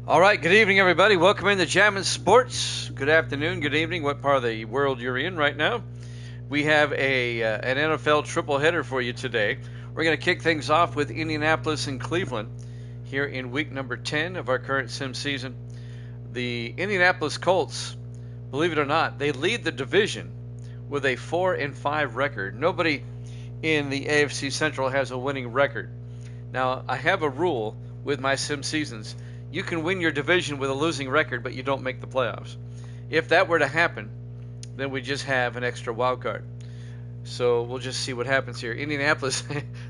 All right, good evening, everybody. Welcome into Jammin' Sports. Good afternoon, good evening, what part of the world you're in right now. We have an NFL triple-header for you today. We're going to kick things off with Indianapolis and Cleveland here in week number 10 of our current sim season. The Indianapolis Colts, believe it or not, they lead the division with a 4-5 record. Nobody in the AFC Central has a winning record. Now, I have a rule with my sim seasons. You can win your division with a losing record, but you don't make the playoffs. If that were to happen, then we just have an extra wild card. So we'll just see what happens here. Indianapolis,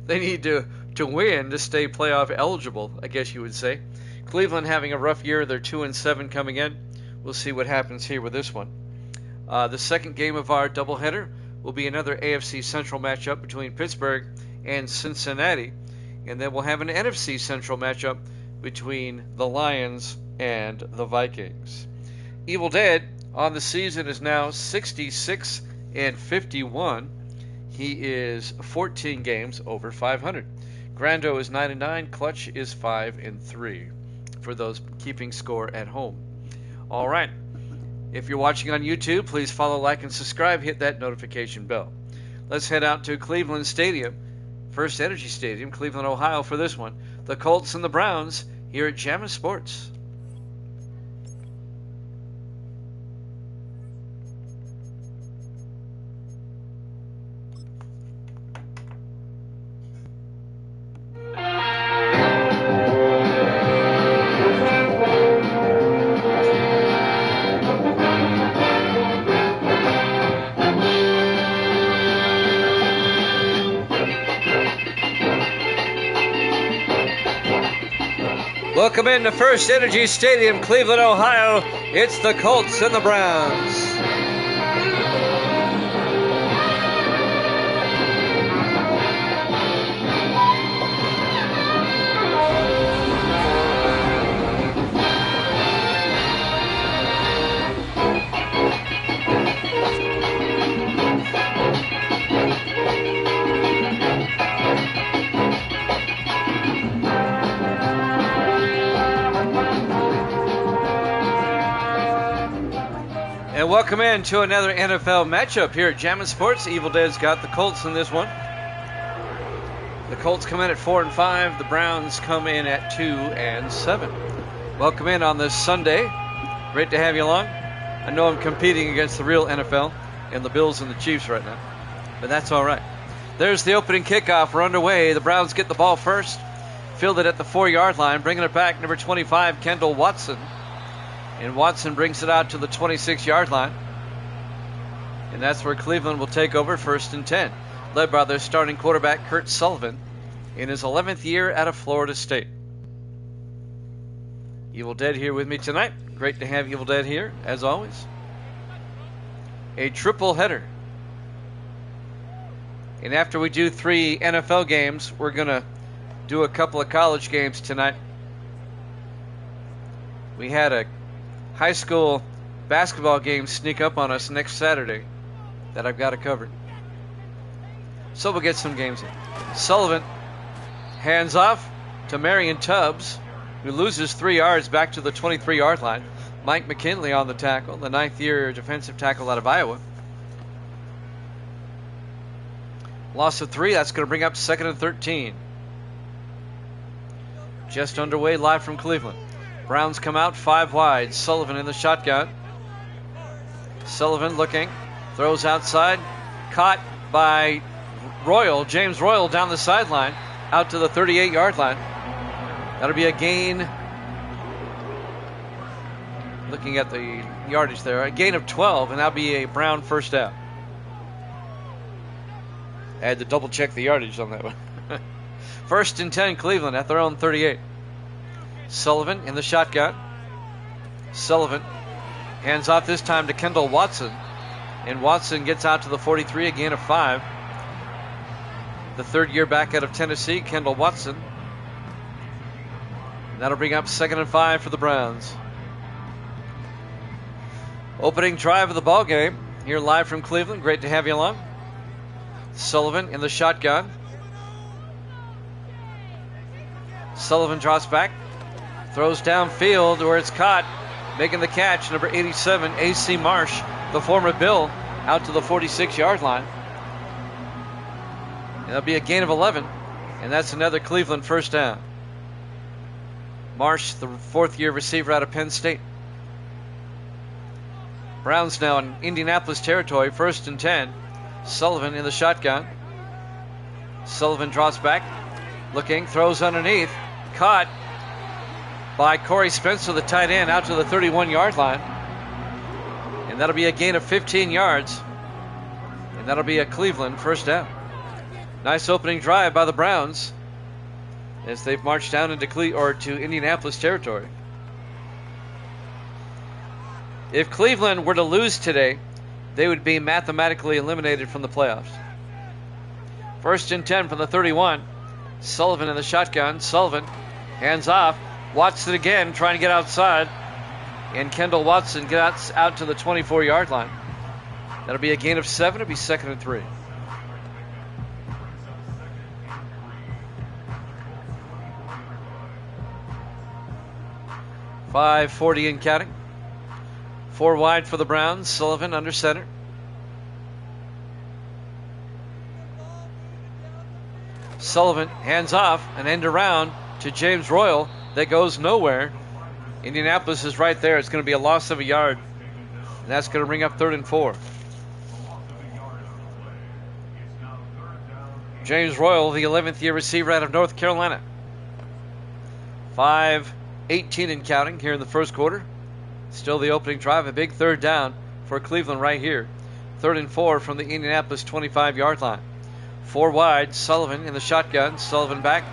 they need to win to stay playoff eligible, I guess you would say. Cleveland having a rough year. They're 2-7 coming in. We'll see what happens here with this one. The second game of our doubleheader will be another AFC Central matchup between Pittsburgh and Cincinnati. And then we'll have an NFC Central matchup between the Lions and the Vikings. Evil Dead on the season is now 66-51. He is 14 games over 500. Grando is 9-9. Clutch is 5-3 for those keeping score at home. All right. If you're watching on YouTube, please follow, like, and subscribe. Hit that notification bell. Let's head out to Cleveland Stadium, First Energy Stadium, Cleveland, Ohio, for this one. The Colts and the Browns here at Jammin' Sports. Welcome into First Energy Stadium, Cleveland, Ohio. It's the Colts and the Browns. And welcome in to another NFL matchup here at Jammin' Sports. Evil Dead's got the Colts in this one. The Colts come in at 4-5. The Browns come in at 2-7. Welcome in on this Sunday. Great to have you along. I know I'm competing against the real NFL and the Bills and the Chiefs right now, but that's all right. There's the opening kickoff. We're underway. The Browns get the ball first. Fielded at the 4-yard line. Bringing it back, number 25, Kendall Watson. And Watson brings it out to the 26-yard line. And that's where Cleveland will take over, 1st and 10. Led by their starting quarterback, Kurt Sullivan, in his 11th year out of Florida State. Evil Dead here with me tonight. Great to have Evil Dead here, as always. A triple header. And after we do 3 NFL games, we're going to do a couple of college games tonight. We had a high school basketball game sneak up on us next Saturday that I've got to cover. So we'll get some games in. Sullivan hands off to Marion Tubbs, who loses 3 yards back to the 23-yard line. Mike McKinley on the tackle, the 9th-year defensive tackle out of Iowa. Loss of 3, that's going to bring up 2nd and 13. Just underway live from Cleveland. Browns come out 5 wide. Sullivan in the shotgun. Sullivan looking. Throws outside. Caught by Royal. James Royal down the sideline. Out to the 38-yard line. That'll be a gain. Looking at the yardage there. A gain of 12, and that'll be a Brown first down. I had to double check the yardage on that one. 1st and 10 Cleveland at their own 38. Sullivan in the shotgun. Sullivan hands off this time to Kendall Watson. And Watson gets out to the 43, a gain of 5. The 3rd year back out of Tennessee, Kendall Watson. And that'll bring up 2nd and 5 for the Browns. Opening drive of the ball game here live from Cleveland. Great to have you along. Sullivan in the shotgun. Sullivan drops back. Throws downfield where it's caught. Making the catch, number 87, A.C. Marsh, the former Bill, out to the 46-yard line. And that'll be a gain of 11, and that's another Cleveland first down. Marsh, the 4th-year receiver out of Penn State. Browns now in Indianapolis territory, 1st and 10. Sullivan in the shotgun. Sullivan drops back, looking, throws underneath, caught by Corey Spencer, the tight end, out to the 31-yard line. And that'll be a gain of 15 yards. And that'll be a Cleveland first down. Nice opening drive by the Browns as they've marched down into to Indianapolis territory. If Cleveland were to lose today, they would be mathematically eliminated from the playoffs. 1st and 10 from the 31. Sullivan in the shotgun. Sullivan hands off. Watson again trying to get outside. And Kendall Watson gets out to the 24-yard line. That'll be a gain of 7. It'll be 2nd and 3. 5:40 and counting. 4 wide for the Browns. Sullivan under center. Sullivan hands off, an end around to James Royal that goes nowhere. Indianapolis is right there. It's going to be a loss of a yard. And that's going to bring up 3rd and 4. James Royal, the 11th year receiver out of North Carolina. 5:18 and counting here in the first quarter. Still the opening drive, a big 3rd down for Cleveland right here. 3rd and 4 from the Indianapolis 25-yard line. 4 wide, Sullivan in the shotgun. Sullivan back,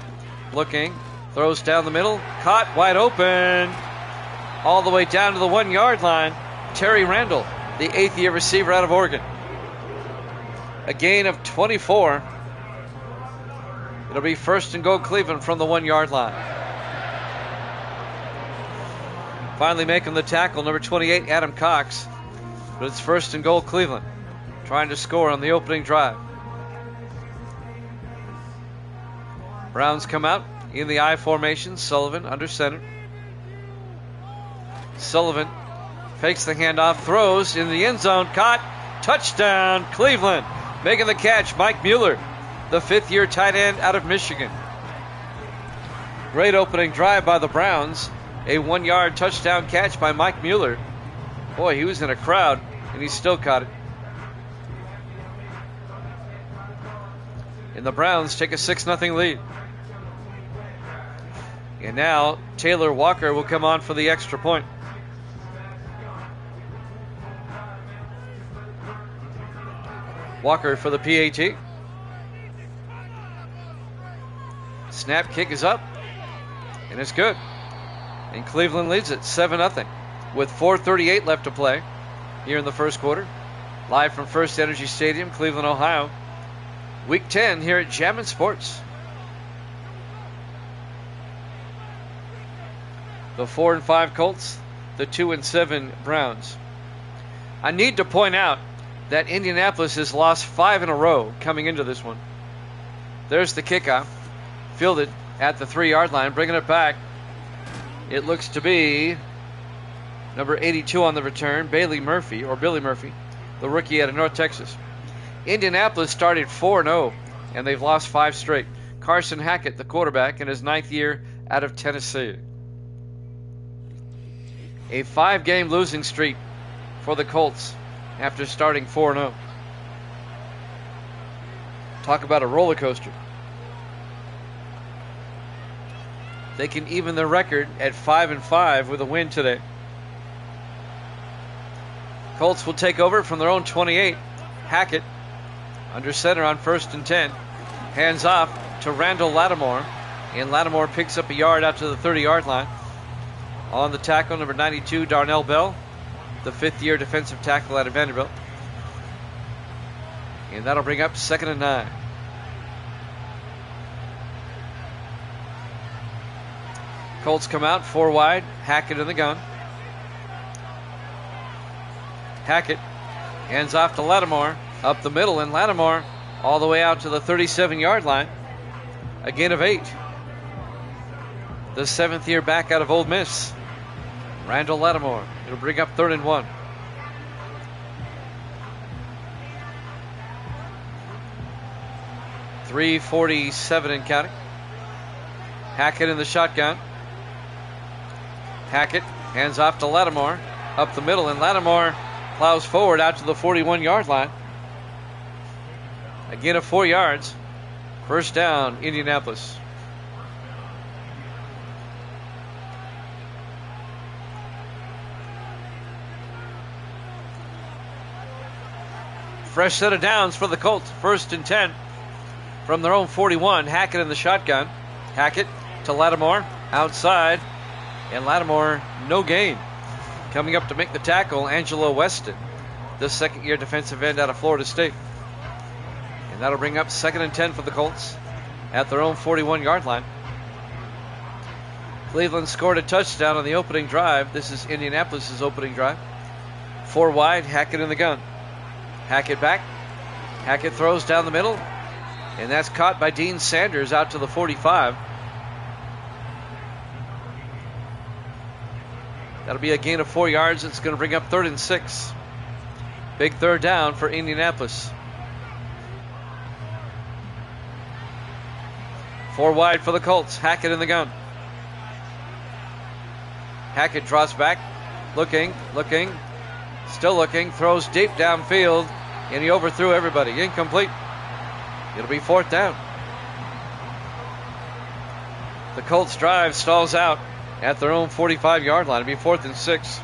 looking, throws down the middle, caught wide open, all the way down to the 1-yard line. Terry Randall, the 8th year receiver out of Oregon. A gain of 24. It'll be 1st and goal Cleveland from the 1-yard line. Finally making the tackle, number 28, Adam Cox. But it's 1st and goal Cleveland, trying to score on the opening drive. Browns come out in the I formation. Sullivan under center. Sullivan fakes the handoff, throws in the end zone, caught, touchdown, Cleveland. Making the catch, Mike Mueller, the 5th year tight end out of Michigan. Great opening drive by the Browns. A 1-yard touchdown catch by Mike Mueller. Boy, he was in a crowd, and he still caught it. And the Browns take a 6-0 lead. And now Taylor Walker will come on for the extra point. Walker for the PAT. Snap kick is up, and it's good. And Cleveland leads it 7-0 with 4:38 left to play here in the first quarter. Live from First Energy Stadium, Cleveland, Ohio. Week 10 here at Jammin' Sports. The 4 and 5 Colts, the 2 and 7 Browns. I need to point out that Indianapolis has lost 5 in a row coming into this one. There's the kickoff, fielded at the 3-yard line, bringing it back. It looks to be number 82 on the return, Billy Murphy, the rookie out of North Texas. Indianapolis started 4-0, and they've lost 5 straight. Carson Hackett, the quarterback, in his 9th year out of Tennessee. A 5-game losing streak for the Colts after starting 4-0. Talk about a roller coaster. They can even their record at 5-5 with a win today. Colts will take over from their own 28. Hackett under center on 1st and 10. Hands off to Randall Lattimore. And Lattimore picks up a yard out to the 30-yard line. On the tackle, number 92, Darnell Bell, the 5th year defensive tackle out of Vanderbilt. And that'll bring up 2nd and 9. Colts come out 4 wide. Hackett in the gun. Hackett hands off to Lattimore up the middle, and Lattimore all the way out to the 37-yard line. A gain of 8. The 7th year back out of Ole Miss, Randall Lattimore. It'll bring up 3rd and 1. .347 and counting. Hackett in the shotgun. Hackett hands off to Lattimore up the middle, and Lattimore plows forward out to the 41-yard line. A gain of 4 yards. 1st down, Indianapolis. Fresh set of downs for the Colts. 1st and 10 from their own 41. Hackett in the shotgun. Hackett to Lattimore outside, and Lattimore no gain. Coming up to make the tackle, Angelo Weston, the 2nd-year defensive end out of Florida State. And that'll bring up 2nd and 10 for the Colts at their own 41-yard line. Cleveland scored a touchdown on the opening drive. This is Indianapolis' opening drive. 4 wide, Hackett in the gun. Hackett back. Hackett throws down the middle, and that's caught by Dean Sanders out to the 45. That'll be a gain of 4 yards. It's going to bring up 3rd and 6. Big third down for Indianapolis. 4 wide for the Colts. Hackett in the gun. Hackett drops back. Looking. Still looking. Throws deep downfield. And he overthrew everybody. Incomplete. It'll be 4th down. The Colts drive stalls out at their own 45-yard line. It'll be 4th and 6.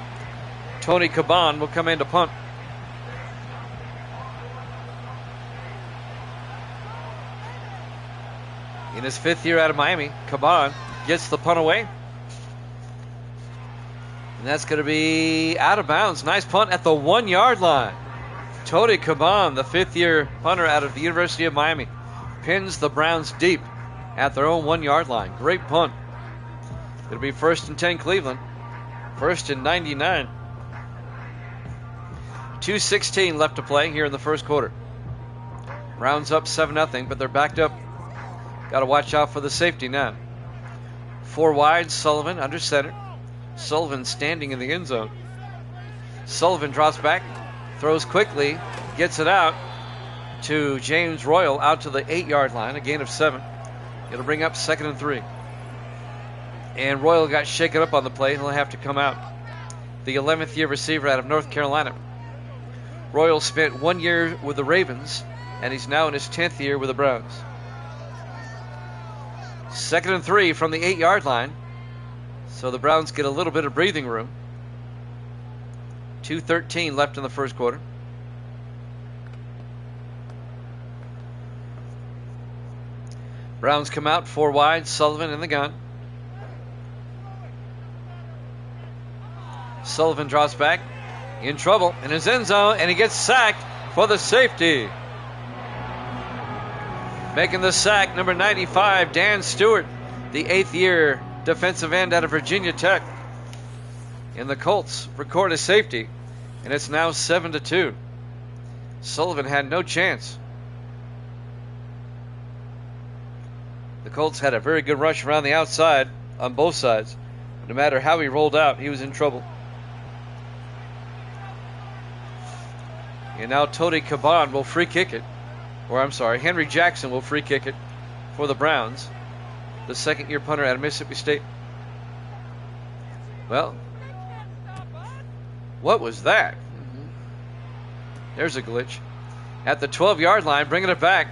Tony Caban will come in to punt. In his 5th year out of Miami, Caban gets the punt away. And that's going to be out of bounds. Nice punt at the 1-yard line. Tony Caban, the 5th-year punter out of the University of Miami, pins the Browns deep at their own 1-yard line. Great punt. It'll be 1st and 10 Cleveland. 1st and 99. 2:16 left to play here in the first quarter. Browns up 7-0, but they're backed up. Got to watch out for the safety now. 4 wide, Sullivan under center. Sullivan standing in the end zone. Sullivan drops back, throws quickly, gets it out to James Royal out to the 8-yard line, a gain of 7. It'll bring up 2nd and 3. And Royal got shaken up on the play. He'll have to come out. The 11th year receiver out of North Carolina. Royal spent 1 year with the Ravens, and he's now in his 10th year with the Browns. 2nd and 3 from the 8-yard line. So the Browns get a little bit of breathing room. 2:13 left in the first quarter. Browns come out 4 wide, Sullivan in the gun. Sullivan drops back, in trouble in his end zone, and he gets sacked for the safety. Making the sack, number 95, Dan Stewart, the 8th year defensive end out of Virginia Tech. And the Colts record a safety, and it's now 7-2. Sullivan had no chance. The Colts had a very good rush around the outside on both sides. No matter how he rolled out, he was in trouble. And now Tony Caban will free kick it. Or I'm sorry, Henry Jackson will free kick it for the Browns. The 2nd-year punter out of Mississippi State. Well, what was that? There's a glitch. At the 12-yard line, bringing it back.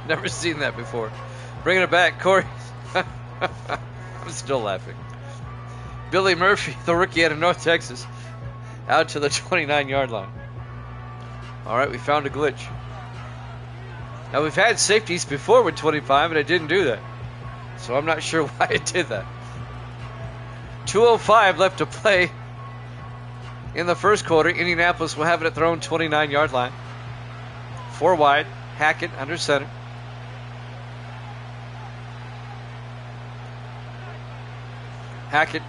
Never seen that before. Bringing it back, Corey. I'm still laughing. Billy Murphy, the rookie out of North Texas, out to the 29-yard line. All right, we found a glitch. Now, we've had safeties before with 25, and it didn't do that. So I'm not sure why it did that. 2:05 left to play in the first quarter. Indianapolis will have it at their own 29-yard line. 4 wide, Hackett under center. Hackett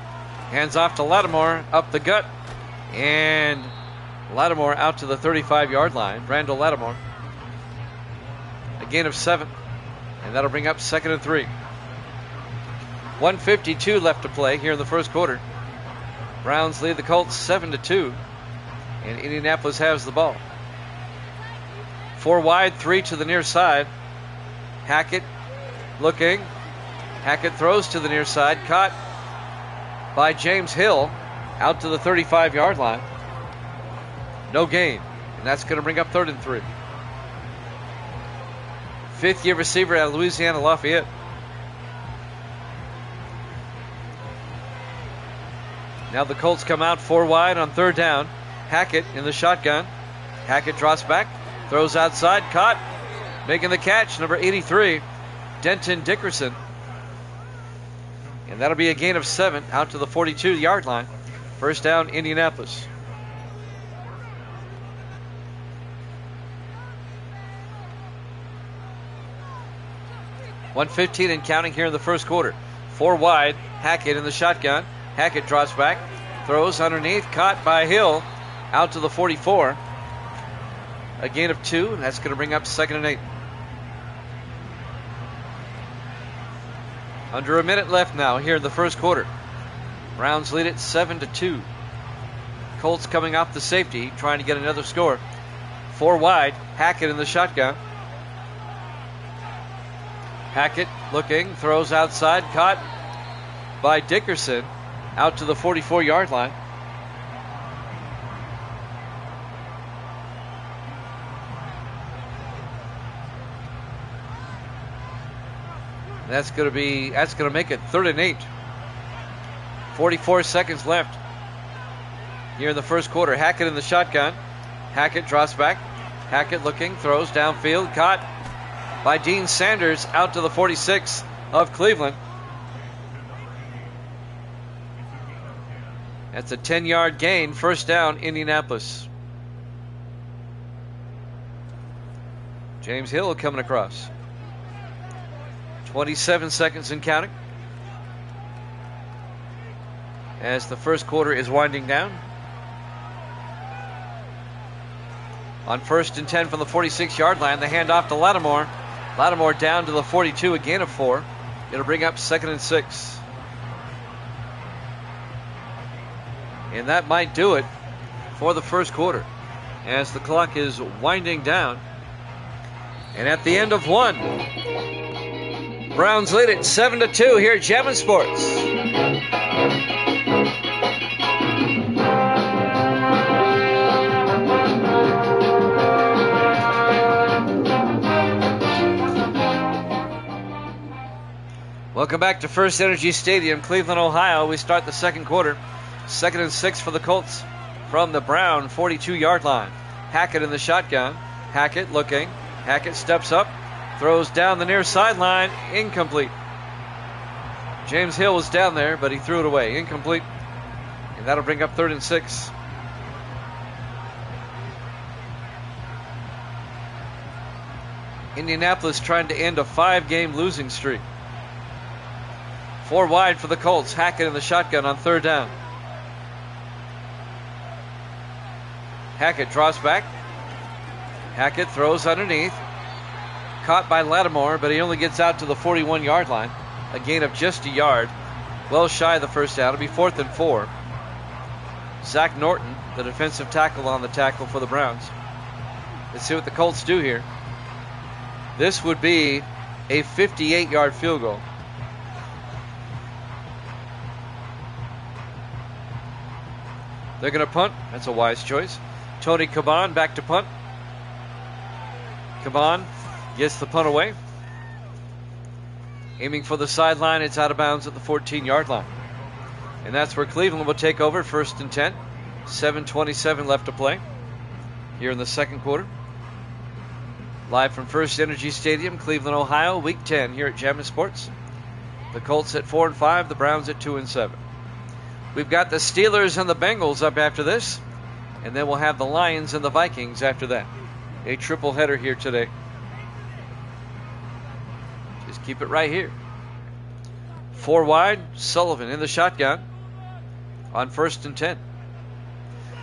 hands off to Lattimore, up the gut, and Lattimore out to the 35-yard line. Randall Lattimore. A gain of 7, and that'll bring up 2nd and 3. 1:52 left to play here in the first quarter. Browns lead the Colts 7-2, and Indianapolis has the ball. 4 wide, 3 to the near side. Hackett looking. Hackett throws to the near side, caught by James Hill out to the 35-yard line. No gain, and that's going to bring up 3rd and 3. 5th-year receiver out of Louisiana Lafayette. Now the Colts come out 4 wide on 3rd down. Hackett in the shotgun. Hackett drops back, throws outside, caught, making the catch, number 83, Denton Dickerson. And that'll be a gain of 7 out to the 42-yard line. First down, Indianapolis. .115 and counting here in the first quarter. 4 wide, Hackett in the shotgun. Hackett drops back, throws underneath, caught by Hill, out to the 44. A gain of 2, and that's going to bring up 2nd and 8. Under a minute left now here in the first quarter. Browns lead it 7-2. Colts coming off the safety, trying to get another score. 4 wide, Hackett in the shotgun. Hackett looking, throws outside, caught by Dickerson out to the 44-yard line. That's going to make it 3rd and 8. 44 seconds left here in the first quarter. Hackett in the shotgun. Hackett drops back. Hackett looking, throws downfield, caught by Dean Sanders out to the 46 of Cleveland. That's a 10-yard gain, first down, Indianapolis. James Hill coming across. 27 seconds and counting as the first quarter is winding down. On 1st and 10 from the 46-yard line, the handoff to Lattimore. Lattimore down to the 42, a gain of 4. It'll bring up 2nd and 6. And that might do it for the first quarter as the clock is winding down. And at the end of one, Browns lead it 7-2 here at Jammin' Sports. Welcome back to First Energy Stadium, Cleveland, Ohio. We start the second quarter. 2nd and 6 for the Colts from the Brown 42-yard line. Hackett in the shotgun. Hackett looking. Hackett steps up, throws down the near sideline, incomplete. James Hill was down there, but he threw it away, incomplete. And that'll bring up 3rd and 6. Indianapolis trying to end a 5-game losing streak. 4 wide for the Colts. Hackett in the shotgun on 3rd down. Hackett draws back. Hackett throws underneath. Caught by Lattimore, but he only gets out to the 41-yard line. A gain of just a yard. Well shy of the first down. It'll be 4th and 4. Zach Norton, the defensive tackle, on the tackle for the Browns. Let's see what the Colts do here. This would be a 58-yard field goal. They're going to punt. That's a wise choice. Tony Caban back to punt. Caban gets the punt away. Aiming for the sideline. It's out of bounds at the 14-yard line. And that's where Cleveland will take over, 1st and 10. 7:27 left to play here in the second quarter. Live from First Energy Stadium, Cleveland, Ohio, Week 10 here at Jammin' Sports. The Colts at 4 and 5, the Browns at 2 and 7. We've got the Steelers and the Bengals up after this, and then we'll have the Lions and the Vikings after that. A triple header here today. Just keep it right here. 4 wide, Sullivan in the shotgun on 1st and 10.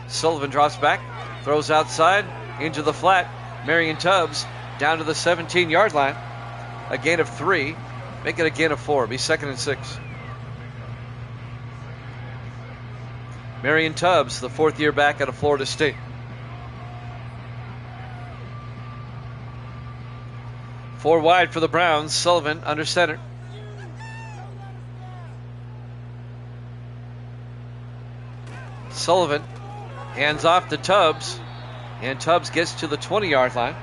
Sullivan drops back, throws outside into the flat. Marion Tubbs down to the 17-yard line. A gain of 3. Make it a gain of 4. Be 2nd and 6. Marion Tubbs, the 4th-year back out of Florida State. Four wide for the Browns. Sullivan under center. Sullivan hands off to Tubbs, and Tubbs gets to the 20-yard line.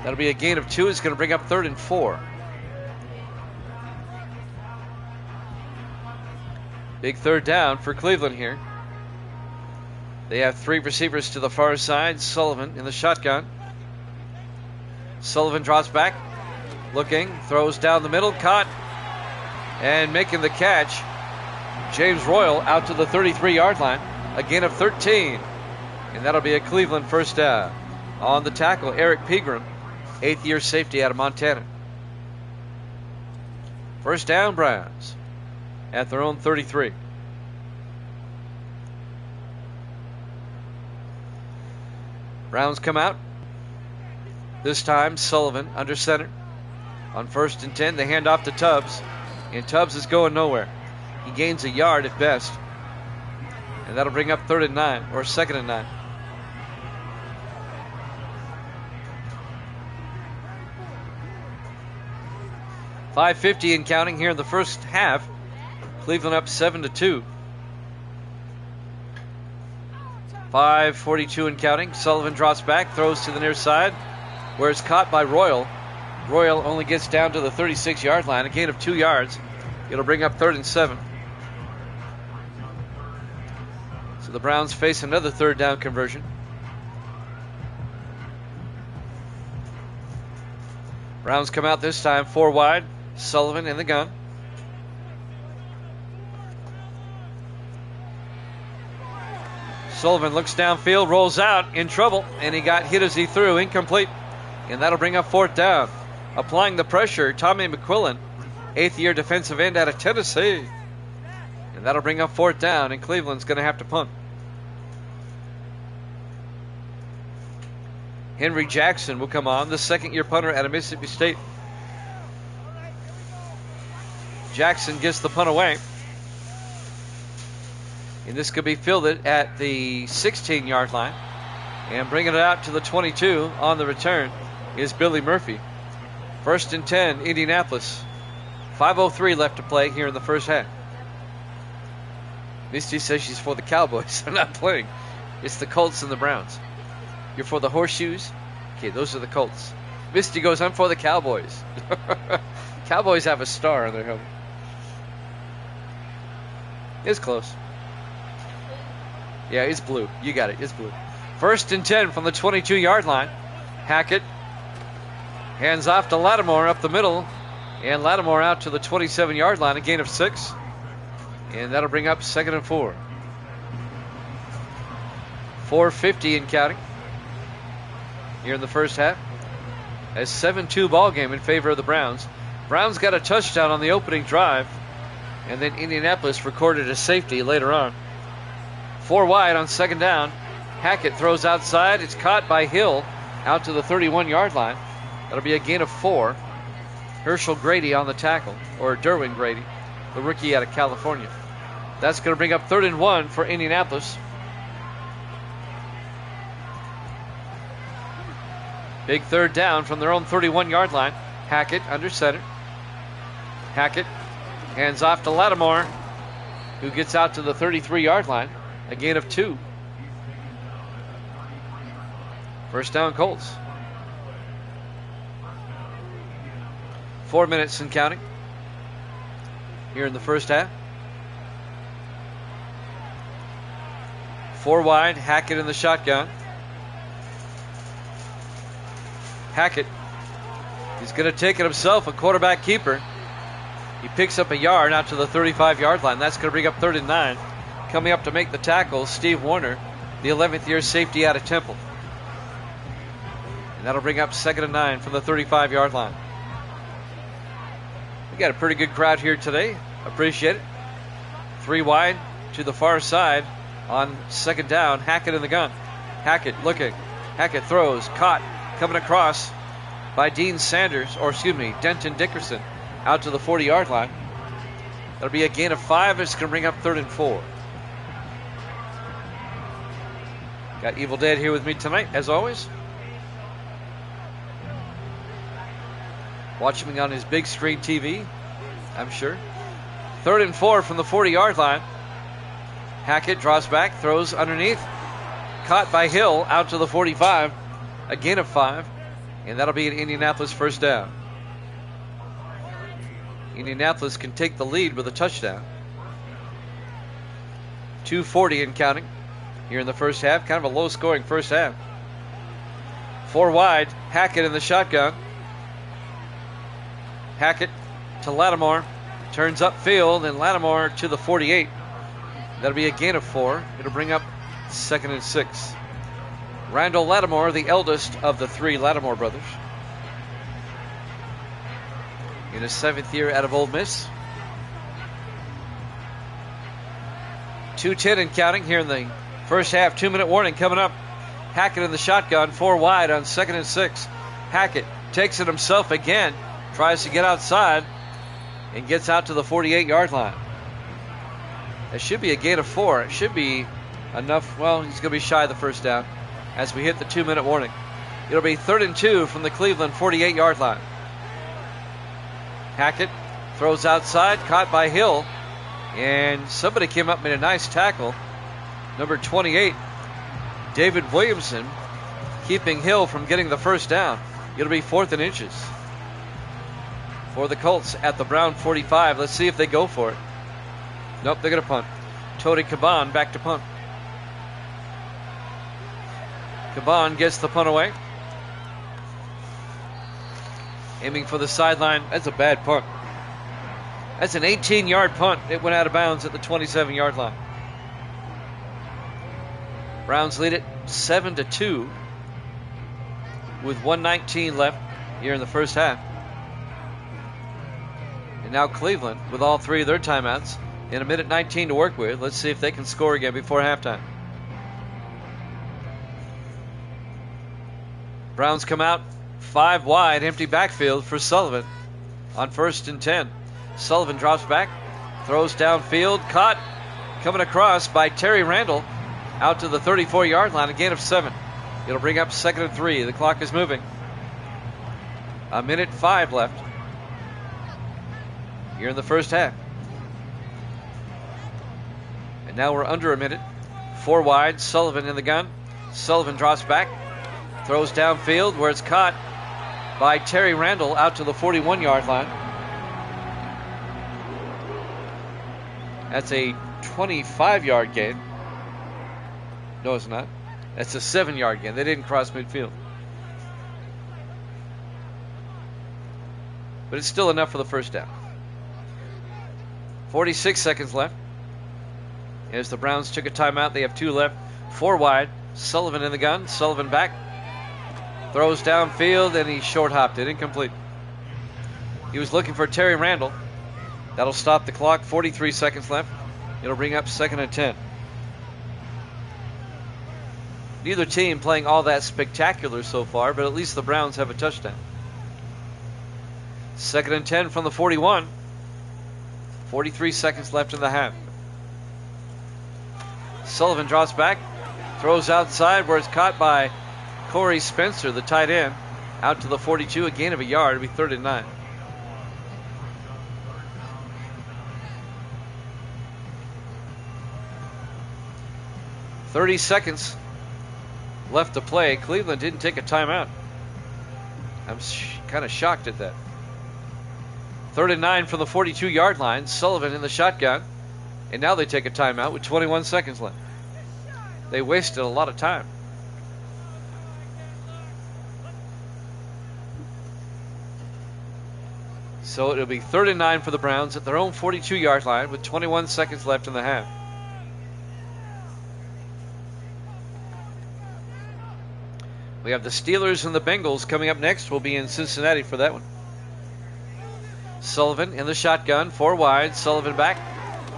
That'll be a gain of 2. It's going to bring up 3rd and 4. Big 3rd down for Cleveland here. They have 3 receivers to the far side. Sullivan in the shotgun. Sullivan drops back, looking, throws down the middle, caught, and making the catch. James Royal out to the 33-yard line. A gain of 13. And that'll be a Cleveland first down. On the tackle, Eric Pegram, 8th-year safety out of Montana. First down, Browns at their own 33. Browns come out. This time, Sullivan under center. On 1st and 10, they hand off to Tubbs, and Tubbs is going nowhere. He gains a yard at best, and that'll bring up 3rd and 9, or 2nd and 9. .550 and counting here in the first half. Cleveland up 7-2. 5:42 and counting. Sullivan drops back, throws to the near side, where it's caught by Royal. Royal only gets down to the 36-yard line, a gain of 2 yards. It'll bring up 3rd and 7. So the Browns face another 3rd down conversion. Browns come out this time 4 wide. Sullivan in the gun. Sullivan looks downfield, rolls out, in trouble, and he got hit as he threw, incomplete. And that'll bring up 4th down. Applying the pressure, Tommy McQuillan, 8th-year defensive end out of Tennessee. And that'll bring up 4th down, and Cleveland's going to have to punt. Henry Jackson will come on, the 2nd-year punter out of Mississippi State. Jackson gets the punt away. And this could be fielded at the 16-yard line. And bringing it out to the 22 on the return is Billy Murphy. 1st and 10, Indianapolis. 5:03 left to play here in the first half. Misty says she's for the Cowboys. I'm not playing. It's the Colts and the Browns. You're for the horseshoes? Okay, those are the Colts. Misty goes, I'm for the Cowboys. Cowboys have a star on their helmet. It's close. Yeah, it's blue. You got it. It's blue. 1st and 10 from the 22-yard line. Hackett hands off to Lattimore up the middle. And Lattimore out to the 27-yard line, a gain of 6. And that'll bring up 2nd and 4. 4:50 and counting here in the first half. A 7-2 ball game in favor of the Browns. Browns got a touchdown on the opening drive. And then Indianapolis recorded a safety later on. 4 wide on 2nd down. Hackett throws outside. It's caught by Hill out to the 31-yard line. That'll be a gain of 4. Herschel Grady on the tackle, or Derwin Grady, the rookie out of California. That's going to bring up 3rd and 1 for Indianapolis. Big 3rd down from their own 31-yard line. Hackett under center. Hackett hands off to Lattimore, who gets out to the 33-yard line. A gain of 2. First down, Colts. 4 minutes and counting here in the first half. 4 wide, Hackett in the shotgun. Hackett, he's going to take it himself, a quarterback keeper. He picks up a yard out to the 35-yard line. That's going to bring up 3rd and 9. Coming up to make the tackle, Steve Warner, the 11th-year safety out of Temple. And that'll bring up 2nd and 9 from the 35-yard line. We got a pretty good crowd here today. Appreciate it. 3 wide to the far side on 2nd down. Hackett in the gun. Hackett looking. Hackett throws. Caught. Coming across by Denton Dickerson out to the 40-yard line. That'll be a gain of 5. It's going to bring up 3rd and 4. Got Evil Dead here with me tonight, as always. Watching me on his big screen TV, I'm sure. 3rd and 4 from the 40-yard line. Hackett draws back, throws underneath. Caught by Hill out to the 45. A gain of 5. And that'll be an Indianapolis first down. Indianapolis can take the lead with a touchdown. 2:40 and counting here in the first half. Kind of a low-scoring first half. 4 wide. Hackett in the shotgun. Hackett to Lattimore. Turns upfield, and Lattimore to the 48. That'll be a gain of 4. It'll bring up 2nd and 6. Randall Lattimore, the eldest of the 3 Lattimore brothers. In his 7th year out of Ole Miss. 2:10 and counting here in the first half. 2-minute warning coming up. Hackett in the shotgun. 4 wide on 2nd and 6. Hackett takes it himself again. tries to get outside and gets out to the 48-yard line. It should be a gain of 4. It should be enough. Well, he's going to be shy of the first down as we hit the 2-minute warning. It'll be 3rd and 2 from the Cleveland 48-yard line. Hackett throws outside, caught by Hill, and somebody came up and made a nice tackle. Number 28, David Williamson, keeping Hill from getting the first down. It'll be 4th and inches for the Colts at the Brown 45. Let's see if they go for it. Nope, they're going to punt. Tony Caban back to punt. Caban gets the punt away. Aiming for the sideline. That's a bad punt. That's an 18-yard punt. It went out of bounds at the 27-yard line. Browns lead it 7-2 with 1:19 left here in the first half. And now Cleveland with all 3 of their timeouts and 1:19 to work with. Let's see if they can score again before halftime. Browns come out 5 wide, empty backfield for Sullivan on 1st and 10. Sullivan drops back, throws downfield, caught, coming across by Terry Randall out to the 34-yard line, a gain of 7. It'll bring up 2nd and 3. The clock is moving. 1:05 left here in the first half. And now we're under a minute. 4 wide, Sullivan in the gun. Sullivan drops back, throws downfield where it's caught by Terry Randall out to the 41-yard line. That's a 25-yard gain. No, it's not. That's a 7-yard gain. They didn't cross midfield. But it's still enough for the first down. 46 seconds left. As the Browns took a timeout, they have 2 left. 4 wide. Sullivan in the gun. Sullivan back. Throws downfield, and he short-hopped it. Incomplete. He was looking for Terry Randall. That'll stop the clock. 43 seconds left. It'll bring up 2nd and 10. Neither team playing all that spectacular so far, but at least the Browns have a touchdown. 2nd and 10 from the 41. 43 seconds left in the half. Sullivan drops back, throws outside where it's caught by Corey Spencer, the tight end, out to the 42, a gain of a yard. It'll be 3rd and 9. $30 left to play. Cleveland didn't take a timeout. I'm kind of shocked at that. 3rd and 9 from the 42-yard line. Sullivan in the shotgun. And now they take a timeout with 21 seconds left. They wasted a lot of time. So it'll be 3rd and 9 for the Browns at their own 42-yard line with 21 seconds left in the half. We have the Steelers and the Bengals coming up next. We'll be in Cincinnati for that one. Sullivan in the shotgun, 4 wide. Sullivan back,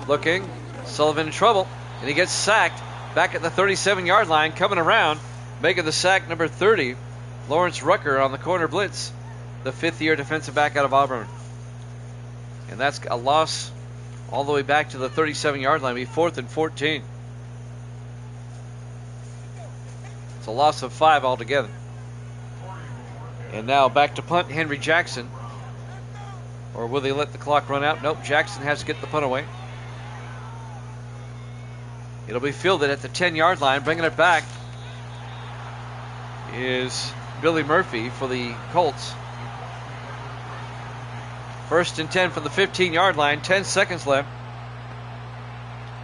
looking. Sullivan in trouble, and he gets sacked back at the 37-yard line, coming around, making the sack number 30, Lawrence Rucker on the corner blitz, the 5th-year defensive back out of Auburn. And that's a loss all the way back to the 37-yard line. It'll be 4th and 14. It's a loss of 5 altogether. And now back to punt, Henry Jackson. Or will they let the clock run out? Nope, Jackson has to get the punt away. It'll be fielded at the 10-yard line. Bringing it back is Billy Murphy for the Colts. 1st and 10 from the 15-yard line. 10 seconds left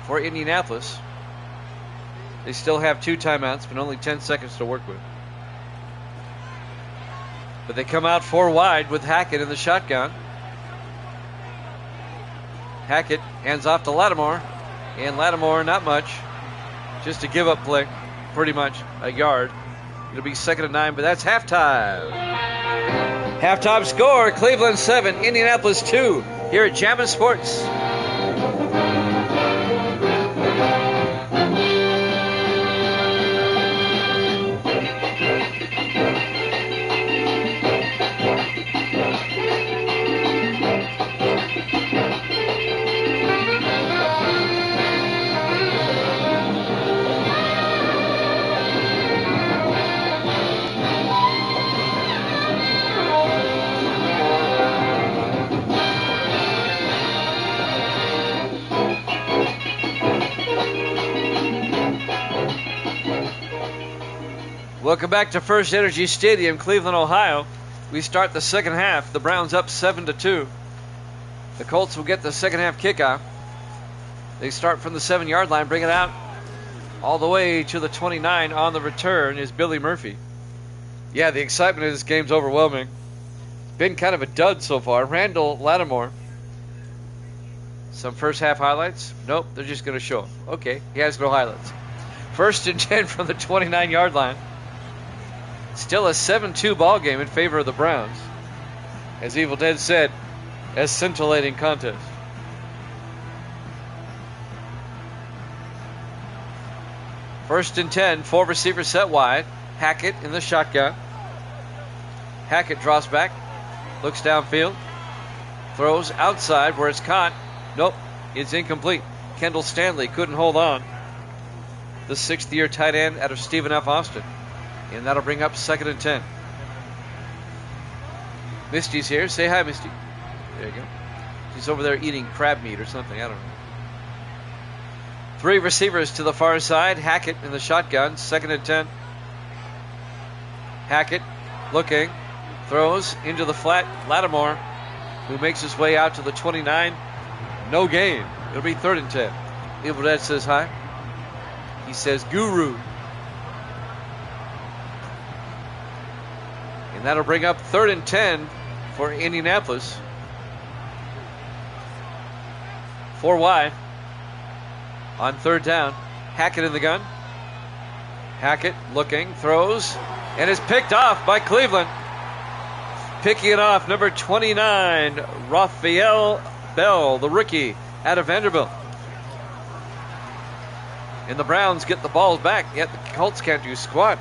for Indianapolis. They still have 2 timeouts, but only 10 seconds to work with. But they come out 4 wide with Hackett in the shotgun. Hackett hands off to Lattimore. And Lattimore, not much. Just a give-up play, pretty much, a yard. It'll be 2nd and 9, but that's halftime. Halftime score, Cleveland 7, Indianapolis 2, here at Jammin' Sports. Welcome back to First Energy Stadium, Cleveland, Ohio. We start the second half. The Browns up 7-2. The Colts will get the second half kickoff. They start from the 7-yard line, bring it out all the way to the 29. On the return is Billy Murphy. Yeah, the excitement of this game's overwhelming. It's been kind of a dud so far. Randall Lattimore. Some first half highlights? Nope, they're just going to show him. Okay, he has no highlights. 1st and 10 from the 29-yard line. Still a 7-2 ball game in favor of the Browns. As Evil Dead said, a scintillating contest. First and 10, 4 receivers set wide. Hackett in the shotgun. Hackett draws back, looks downfield, throws outside where it's caught. Nope, it's incomplete. Kendall Stanley couldn't hold on. The 6th-year tight end out of Stephen F. Austin. And that'll bring up 2nd and 10. Misty's here. Say hi, Misty. There you go. She's over there eating crab meat or something. I don't know. 3 receivers to the far side. Hackett in the shotgun. 2nd and 10. Hackett looking. Throws into the flat. Lattimore, who makes his way out to the 29. No gain. It'll be 3rd and 10. Evil Dead says hi. He says Guru. And that'll bring up 3rd and 10 for Indianapolis. 4 wide. On 3rd down. Hackett in the gun. Hackett looking, throws, and is picked off by Cleveland. Picking it off, number 29, Raphael Bell, the rookie out of Vanderbilt. And the Browns get the ball back, yet the Colts can't do squat.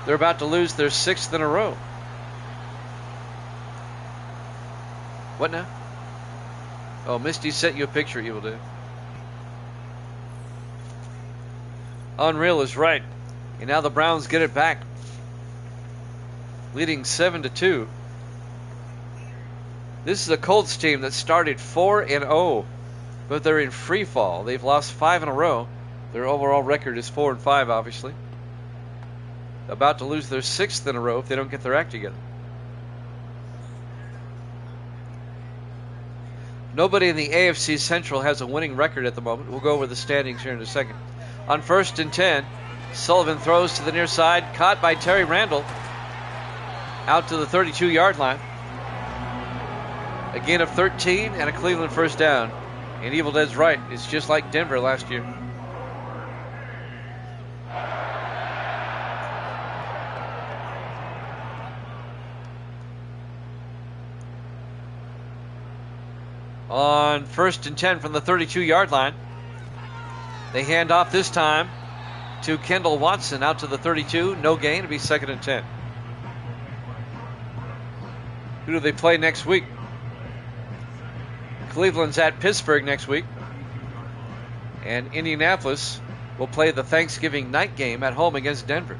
They're about to lose their 6th in a row. What now? Oh, Misty sent you a picture, Evil Dead. Unreal is right. And now the Browns get it back. Leading 7-2. This is a Colts team that started 4-0, but they're in free fall. They've lost 5 in a row. Their overall record is 4-5, obviously. About to lose their 6th in a row if they don't get their act together. Nobody in the AFC Central has a winning record at the moment. We'll go over the standings here in a second. On 1st and 10, Sullivan throws to the near side, caught by Terry Randall, out to the 32-yard line. A gain of 13 and a Cleveland first down. And Evil Dead's right. It's just like Denver last year. On 1st and 10 from the 32-yard line. They hand off this time to Kendall Watson out to the 32. No gain. It'll be 2nd and 10. Who do they play next week? Cleveland's at Pittsburgh next week. And Indianapolis will play the Thanksgiving night game at home against Denver.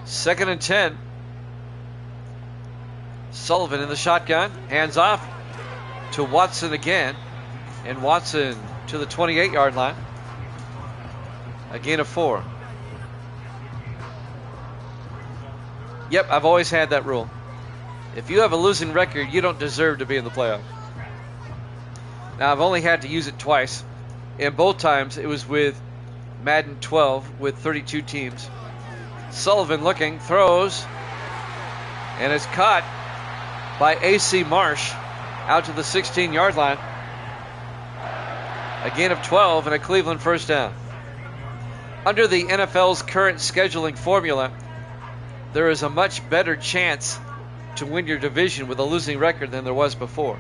2nd and 10. Sullivan in the shotgun. Hands off to Watson again. And Watson to the 28-yard line. A gain of 4. Yep, I've always had that rule. If you have a losing record, you don't deserve to be in the playoffs. Now, I've only had to use it twice. And both times it was with Madden 12 with 32 teams. Sullivan looking, throws, and is caught by A.C. Marsh out to the 16-yard line. A gain of 12 and a Cleveland first down. Under the NFL's current scheduling formula, there is a much better chance to win your division with a losing record than there was before.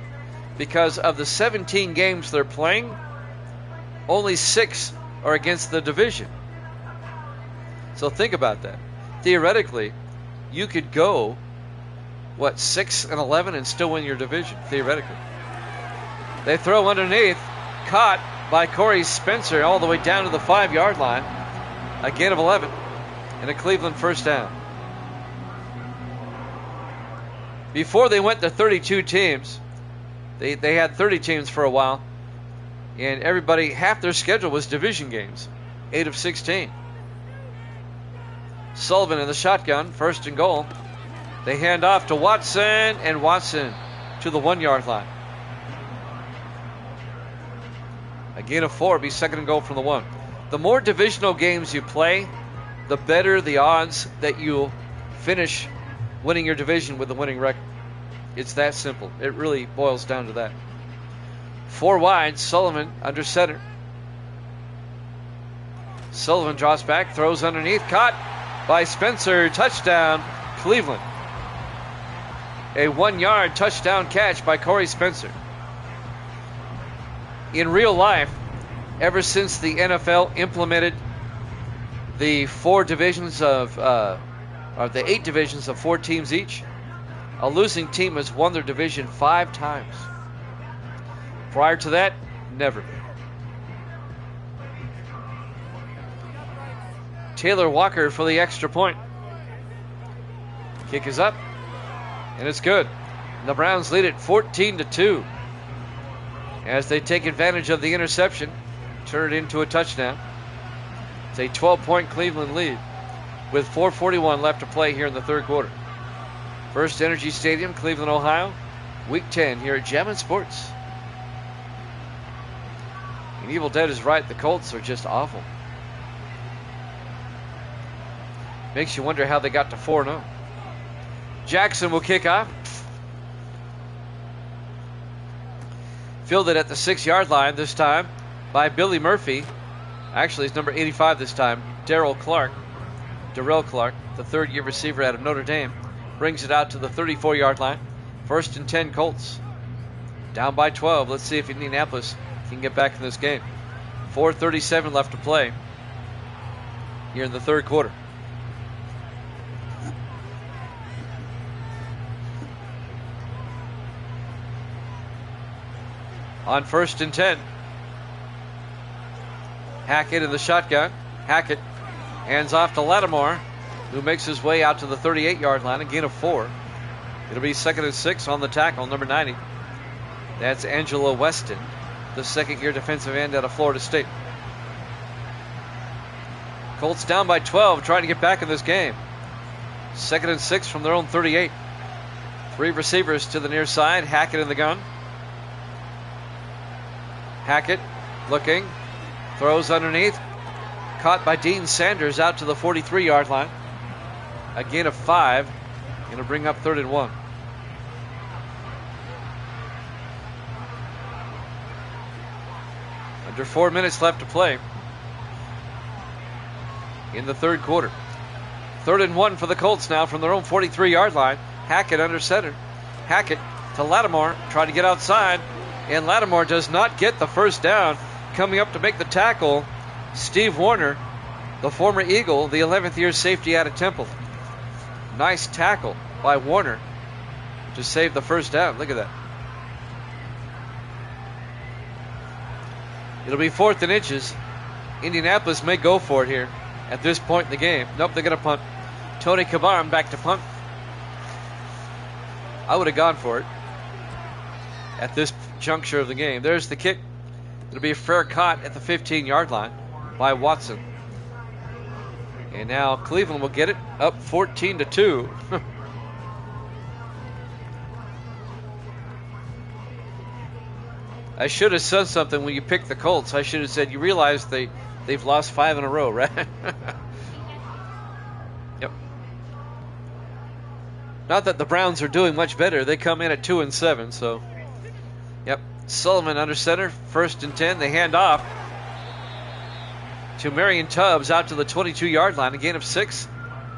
Because of the 17 games they're playing, only 6 are against the division. So think about that. Theoretically, you could go, 6-11 and still win your division, theoretically. They throw underneath, caught by Corey Spencer all the way down to the 5-yard line. A gain of 11 and a Cleveland first down. Before they went to 32 teams, they had 30 teams for a while, and everybody, half their schedule was division games, 8 of 16. Sullivan in the shotgun, 1st and goal. They hand off to Watson, and Watson to the 1-yard line. A gain of 4, be 2nd and goal from the 1. The more divisional games you play, the better the odds that you'll finish winning your division with a winning record. It's that simple. It really boils down to that. 4 wide, Sullivan under center. Sullivan draws back, throws underneath, caught by Spencer. Touchdown, Cleveland. A 1-yard touchdown catch by Corey Spencer. In real life, ever since the NFL implemented the 4 divisions of, or the 8 divisions of 4 teams each, a losing team has won their division 5 times. Prior to that, never. Taylor Walker for the extra point. Kick is up, and it's good. The Browns lead it 14-2 as they take advantage of the interception, turn it into a touchdown. It's a 12-point Cleveland lead with 4:41 left to play here in the 3rd quarter. First Energy Stadium, Cleveland, Ohio, Week 10 here at Jammin' Sports. And Evil Dead is right, the Colts are just awful. Makes you wonder how they got to 4-0. Jackson will kick off. Fielded at the 6-yard line this time by Billy Murphy. Actually, it's number 85 this time, Darrell Clark, the 3rd-year receiver out of Notre Dame. Brings it out to the 34-yard line. 1st and 10 Colts. Down by 12. Let's see if Indianapolis can get back in this game. 4:37 left to play here in the 3rd quarter. On 1st and 10. Hackett in the shotgun. Hackett hands off to Lattimore, who makes his way out to the 38-yard line, a gain of 4. It'll be 2nd and 6 on the tackle, number 90. That's Angelo Weston, the 2nd-year defensive end out of Florida State. Colts down by 12, trying to get back in this game. 2nd and 6 from their own 38. 3 receivers to the near side. Hackett in the gun. Hackett looking, throws underneath. Caught by Dean Sanders out to the 43-yard line. A gain of 5. Going to bring up 3rd and 1. Under 4 minutes left to play in the 3rd quarter. 3rd and 1 for the Colts now from their own 43-yard line. Hackett under center. Hackett to Lattimore, trying to get outside, and Lattimore does not get the first down. Coming up to make the tackle, Steve Warner, the former Eagle, the 11th-year safety out of Temple. Nice tackle by Warner to save the first down. Look at that. It'll be 4th and inches. Indianapolis may go for it here at this point in the game. Nope, they're going to punt. Tony Cabarm back to punt. I would have gone for it at this juncture of the game. There's the kick. It'll be a fair caught at the 15-yard line by Watson. And now Cleveland will get it up 14-2. I should have said something when you picked the Colts. I should have said, you realize they've lost 5 in a row, right? Yep. Not that the Browns are doing much better. They come in at 2-7, so. Yep. Sullivan under center, 1st and 10. They hand off to Marion Tubbs out to the 22-yard line. A gain of 6.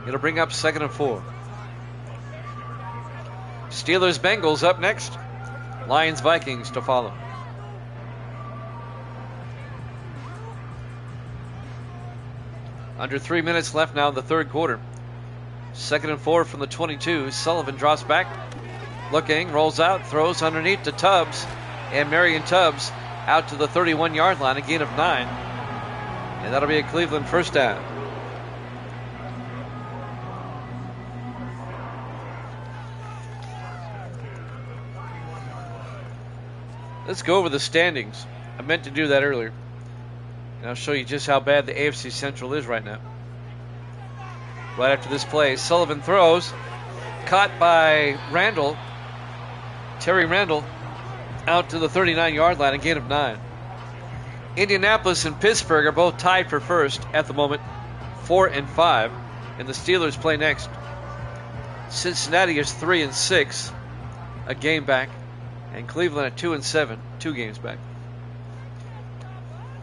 It'll bring up 2nd and 4. Steelers Bengals up next. Lions Vikings to follow. Under 3 minutes left now in the 3rd quarter. 2nd and 4 from the 22. Sullivan drops back. Looking, rolls out, throws underneath to Tubbs. And Marion Tubbs out to the 31-yard line, a gain of 9. And that'll be a Cleveland first down. Let's go over the standings. I meant to do that earlier. And I'll show you just how bad the AFC Central is right now. right after this play. Sullivan throws. Caught by Randall. Terry Randall out to the 39-yard line, a gain of 9. Indianapolis and Pittsburgh are both tied for first at the moment, 4 and 5, and the Steelers play next. Cincinnati is 3 and 6, a game back, and Cleveland at 2 and 7, 2 games back.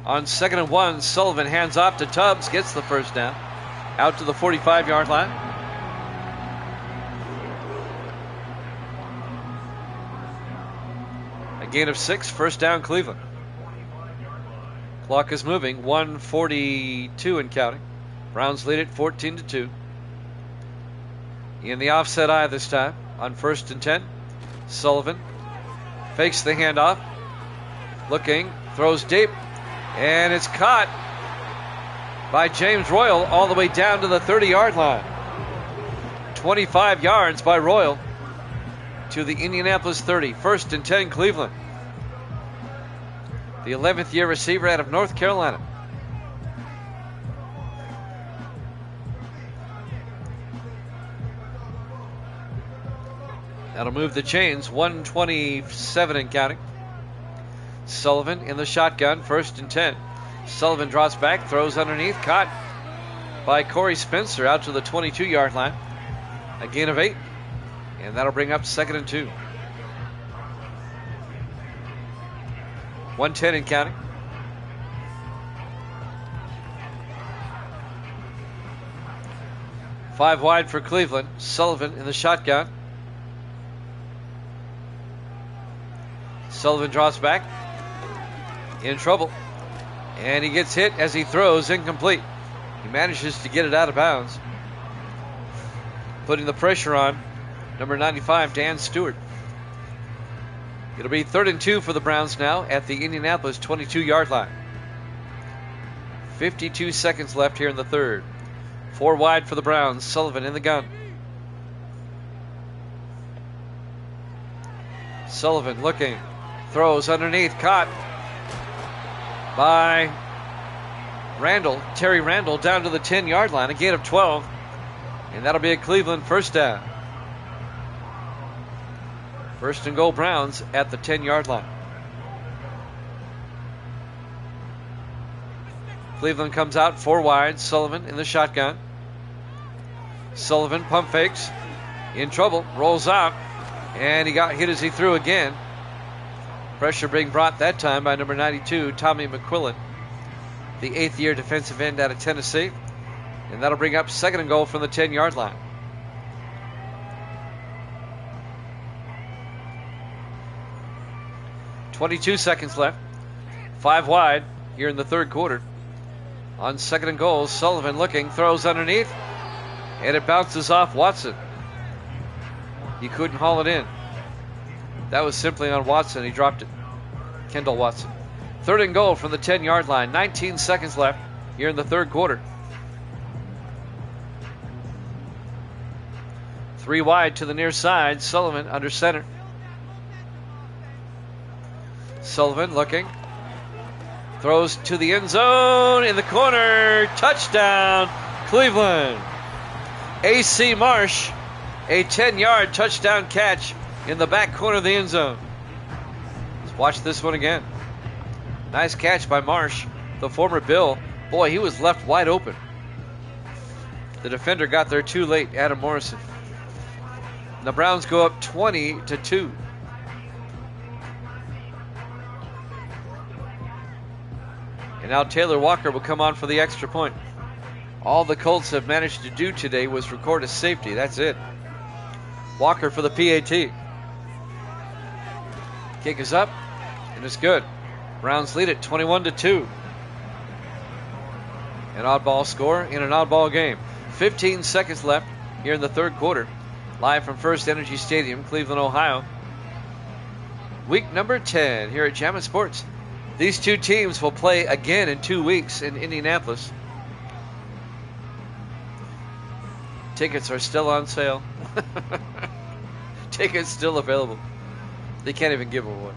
On 2nd and 1, Sullivan hands off to Tubbs, gets the first down, out to the 45-yard line. A gain of 6, first down Cleveland. Clock is moving, 1:42 and counting. Browns lead it 14-2. In the offset eye this time, on 1st and 10, Sullivan fakes the handoff, looking, throws deep, and it's caught by James Royal all the way down to the 30-yard line. 25 yards by Royal to the Indianapolis 30. 1st and 10 Cleveland. The 11th year receiver out of North Carolina. That'll move the chains. 1:27 and counting. Sullivan in the shotgun. 1st and 10. Sullivan drops back, throws underneath, caught by Corey Spencer out to the 22-yard line. A gain of 8. And that'll bring up 2nd and 2. 1:10 and counting. Five wide for Cleveland. Sullivan in the shotgun. Sullivan drops back. In trouble. And he gets hit as he throws, incomplete. He manages to get it out of bounds. Putting the pressure on number 95, Dan Stewart. It'll be 3rd and 2 for the Browns now at the Indianapolis 22-yard line. 52 seconds left here in the third. 4 wide for the Browns. Sullivan in the gun. Sullivan looking. Throws underneath. Caught by Randall. Terry Randall down to the 10-yard line. A gain of 12. And that'll be a Cleveland first down. 1st and goal Browns at the 10-yard line. Cleveland comes out 4 wide. Sullivan in the shotgun. Sullivan pump fakes. In trouble. Rolls out. And he got hit as he threw again. Pressure being brought that time by number 92, Tommy McQuillan, the 8th year defensive end out of Tennessee. And that'll bring up 2nd and goal from the 10-yard line. 22 seconds left. 5 wide here in the third quarter. On 2nd and goal, Sullivan looking, throws underneath, and it bounces off Watson. He couldn't haul it in. That was simply on Watson. He dropped it. Kendall Watson. 3rd and goal from the 10-yard line. 19 seconds left here in the third quarter. 3 wide to the near side. Sullivan under center. Sullivan looking. Throws to the end zone in the corner. Touchdown, Cleveland. A.C. Marsh, a 10-yard touchdown catch in the back corner of the end zone. Let's watch this one again. Nice catch by Marsh, the former Bill. Boy, he was left wide open. The defender got there too late, Adam Morrison. The Browns go up 20-2. And now Taylor Walker will come on for the extra point. All the Colts have managed to do today was record a safety. That's it. Walker for the PAT. Kick is up, and it's good. Browns lead it 21-2. An oddball score in an oddball game. 15 seconds left here in the third quarter. Live from First Energy Stadium, Cleveland, Ohio. Week number 10 here at Jammin' Sports. These two teams will play again in 2 weeks in Indianapolis. Tickets are still on sale. Tickets still available. They can't even give away.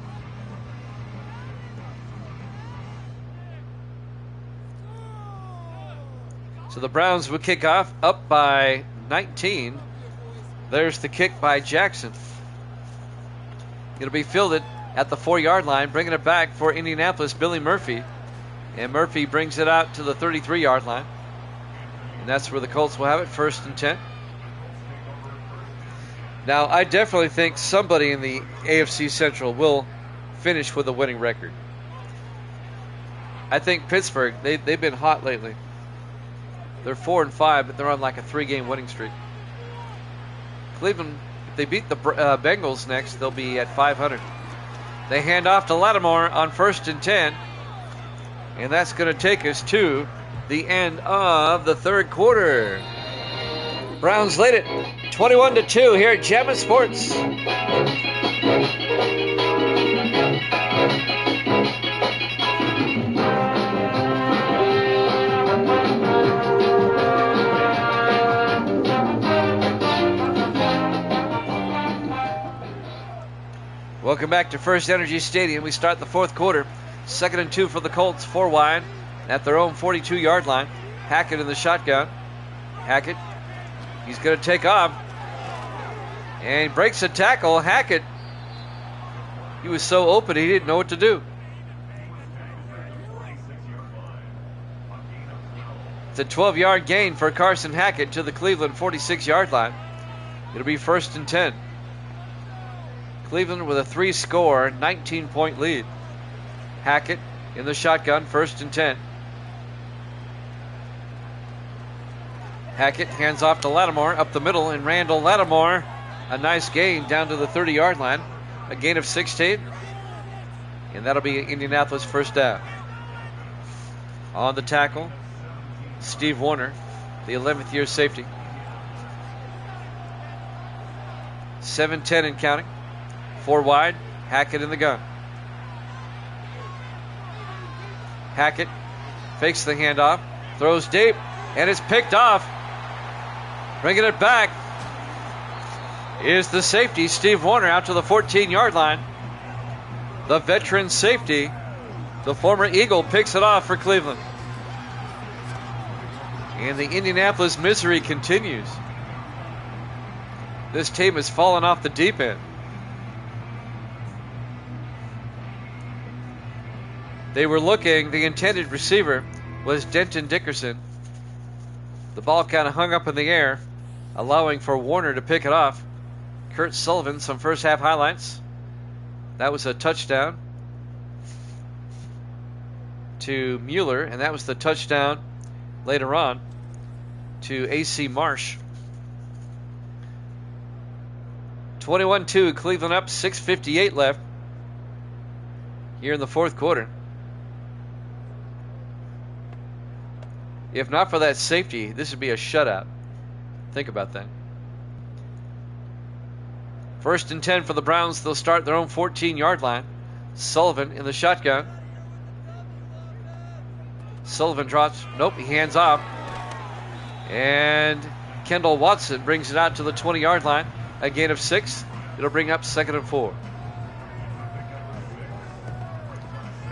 So the Browns will kick off up by 19. There's the kick by Jackson. It'll be fielded at the 4-yard line, bringing it back for Indianapolis, Billy Murphy. And Murphy brings it out to the 33-yard line. And that's where the Colts will have it, 1st and 10. Now, I definitely think somebody in the AFC Central will finish with a winning record. I think Pittsburgh, they've been hot lately. They're 4-5, but they're on like a 3-game winning streak. Cleveland, if they beat the Bengals next, they'll be at 500. They hand off to Lattimore on 1st and 10. And that's going to take us to the end of the 3rd quarter. Browns lead it 21-2 here at Jammin' Sports. Welcome back to First Energy Stadium. We start the 4th quarter. 2nd and 2 for the Colts, 4 wide at their own 42-yard line. Hackett in the shotgun. Hackett, he's going to take off. And he breaks a tackle. Hackett, he was so open he didn't know what to do. It's a 12-yard gain for Carson Hackett to the Cleveland 46-yard line. It'll be 1st and 10. Cleveland with a 3-score, 19-point lead. Hackett in the shotgun, 1st and 10. Hackett hands off to Lattimore up the middle, and Randall Lattimore, a nice gain down to the 30-yard line. A gain of 16. And that'll be Indianapolis' 1st down. On the tackle, Steve Warner, the 11th year safety. 7-10 and counting. 4 wide, Hackett in the gun. Hackett fakes the handoff, throws deep, and it's picked off. Bringing it back is the safety, Steve Warner, out to the 14-yard line. The veteran safety, the former Eagle, picks it off for Cleveland. And the Indianapolis misery continues. This team has fallen off the deep end. They were looking, the intended receiver was Denton Dickerson. The ball kind of hung up in the air, allowing for Warner to pick it off. Kurt Sullivan, some first half highlights. That was a touchdown to Mueller, and that was the touchdown later on to A.C. Marsh. 21-2, Cleveland up, 6:58 left here in the 4th quarter. If not for that safety, this would be a shutout. Think about that. 1st and 10 for the Browns. They'll start their own 14-yard line. Sullivan in the shotgun. Sullivan drops. Nope, he hands off. And Kendall Watson brings it out to the 20-yard line. A gain of 6. It'll bring up 2nd and 4.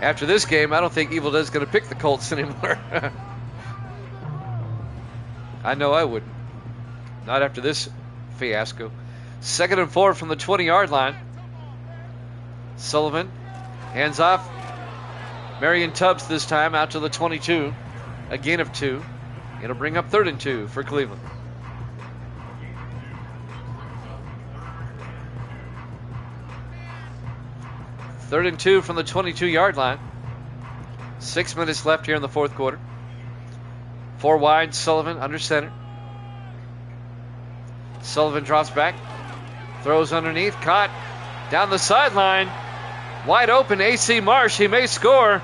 After this game, I don't think Evil Dead's going to pick the Colts anymore. I know I wouldn't. Not after this fiasco. 2nd and 4 from the 20-yard line. Sullivan hands off. Marion Tubbs this time out to the 22. A gain of 2. It'll bring up 3rd and 2 for Cleveland. Third and 2 from the 22-yard line. 6 minutes left here in the 4th quarter. 4 wide, Sullivan under center. Sullivan drops back. Throws underneath, caught. Down the sideline. Wide open, A.C. Marsh. He may score.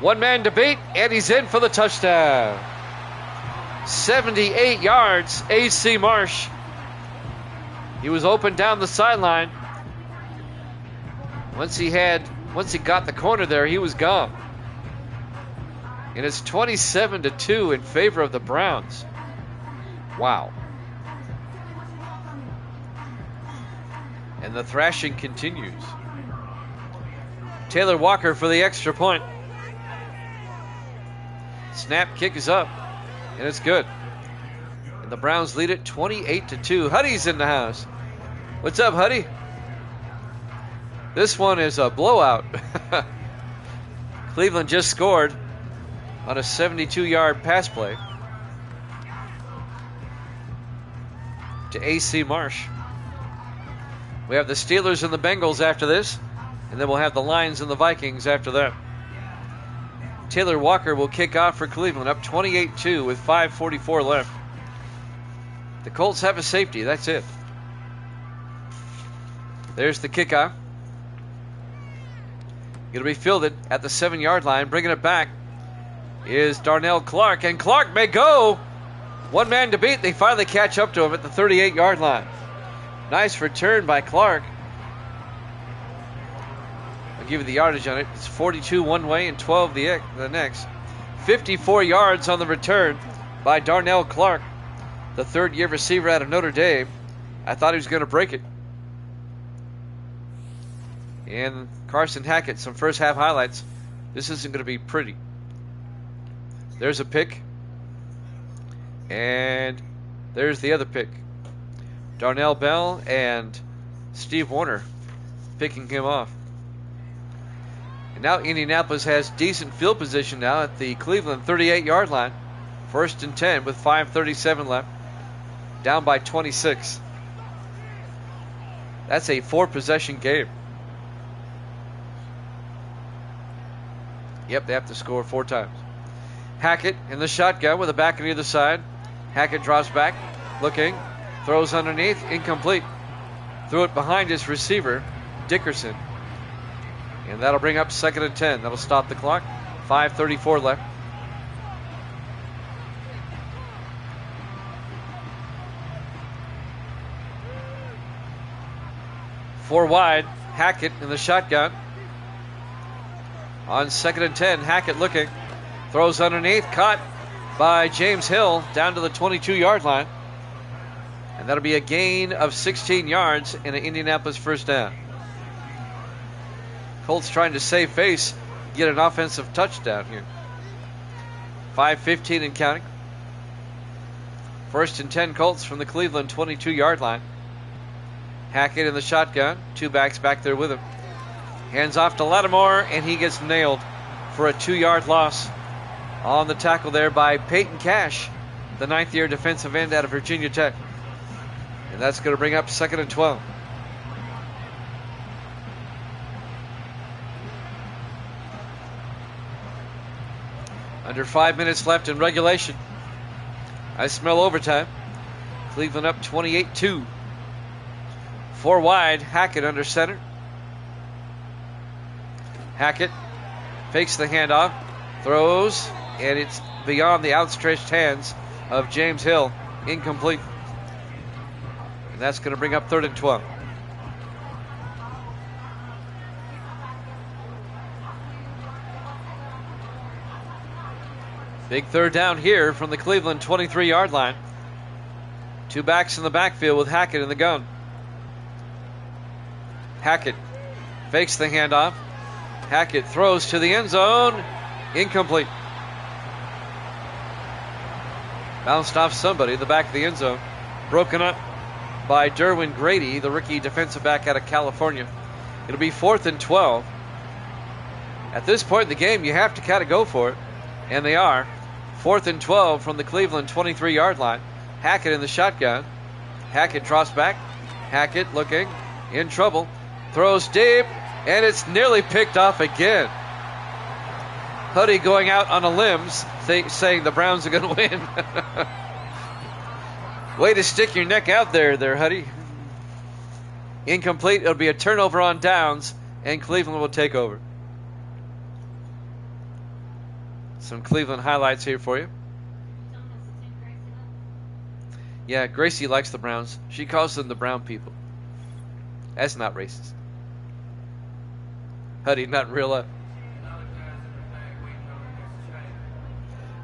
One man to beat, and he's in for the touchdown. 78 yards, A.C. Marsh. He was open down the sideline. Once he got the corner there, he was gone. And it's 27-2 in favor of the Browns. Wow. And the thrashing continues. Taylor Walker for the extra point. Snap, kick is up. and it's good. And the Browns lead it 28-2. Huddy's in the house. What's up, Huddy? This one is a blowout. Cleveland just scored on a 72-yard pass play to AC Marsh. We have the Steelers and the Bengals after this, and then we'll have the Lions and the Vikings after that. Taylor Walker will kick off for Cleveland, up 28-2 with 5:44 left. The Colts have a safety, that's it. There's the kickoff. Going to be fielded at the 7-yard line. Bringing it back is Darnell Clark, and Clark may go. One man to beat. They finally catch up to him at the 38-yard line. Nice return by Clark. I'll give you the yardage on it. It's 42 one way and 12 the next. 54 yards on the return by Darnell Clark, the third-year receiver out of Notre Dame. I thought he was going to break it. And Carson Hackett, some first half highlights. This isn't going to be pretty. There's a pick. And there's the other pick. Darnell Bell and Steve Warner picking him off. And now Indianapolis has decent field position now at the Cleveland 38-yard line. 1st and 10 with 5:37 left. Down by 26. That's a 4-possession game. Yep, they have to score 4 times. Hackett in the shotgun with a back on either side. Hackett drops back, looking, throws underneath, incomplete. Threw it behind his receiver, Dickerson. And that'll bring up 2nd and 10. That'll stop the clock. 5:34 left. Four wide, Hackett in the shotgun. On 2nd and 10, Hackett looking. Throws underneath, caught by James Hill down to the 22-yard line. And that'll be a gain of 16 yards in an Indianapolis first down. Colts trying to save face, get an offensive touchdown here. 5:15 and counting. 1st and 10 Colts from the Cleveland 22-yard line. Hackett in the shotgun. 2 backs back there with him. Hands off to Lattimore, and he gets nailed for a 2-yard loss on the tackle there by Peyton Cash, the 9th-year defensive end out of Virginia Tech. And that's going to bring up 2nd and 12. Under 5 minutes left in regulation. I smell overtime. Cleveland up 28-2. 4 wide, Hackett under center. Hackett fakes the handoff, throws, and it's beyond the outstretched hands of James Hill. Incomplete. And that's going to bring up 3rd and 12. Big third down here from the Cleveland 23-yard line. 2 backs in the backfield with Hackett in the gun. Hackett fakes the handoff. Hackett throws to the end zone. Incomplete. Bounced off somebody in the back of the end zone. Broken up by Derwin Grady, the rookie defensive back out of California. It'll be 4th and 12. At this point in the game, you have to kind of go for it. And they are. 4th and 12 from the Cleveland 23-yard line. Hackett in the shotgun. Hackett drops back. Hackett looking in trouble. Throws deep, and it's nearly picked off again. Huddy going out on a limb, saying the Browns are going to win. Way to stick your neck out there, Huddy. Incomplete. It'll be a turnover on downs, and Cleveland will take over. Some Cleveland highlights here for you. Yeah, Gracie likes the Browns. She calls them the brown people. That's not racist. Huddy, not in real life.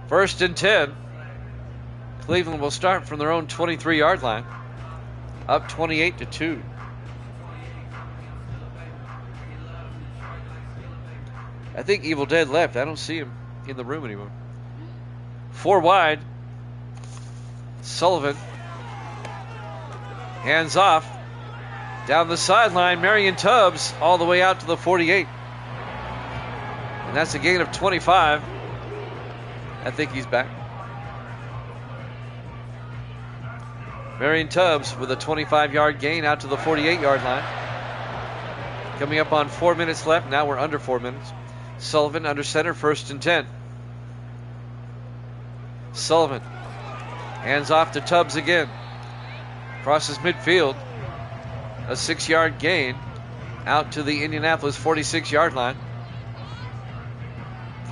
1st and 10. Cleveland will start from their own 23-yard line. Up 28-2. I think Evil Dead left. I don't see him in the room anymore. 4 wide. Sullivan. Hands off. Down the sideline, Marion Tubbs all the way out to the 48. And that's a gain of 25. I think he's back. Marion Tubbs with a 25-yard gain out to the 48-yard line. Coming up on 4 minutes left. Now we're under 4 minutes. Sullivan under center, 1st and 10. Sullivan hands off to Tubbs again. Crosses midfield. A 6-yard gain out to the Indianapolis 46-yard line.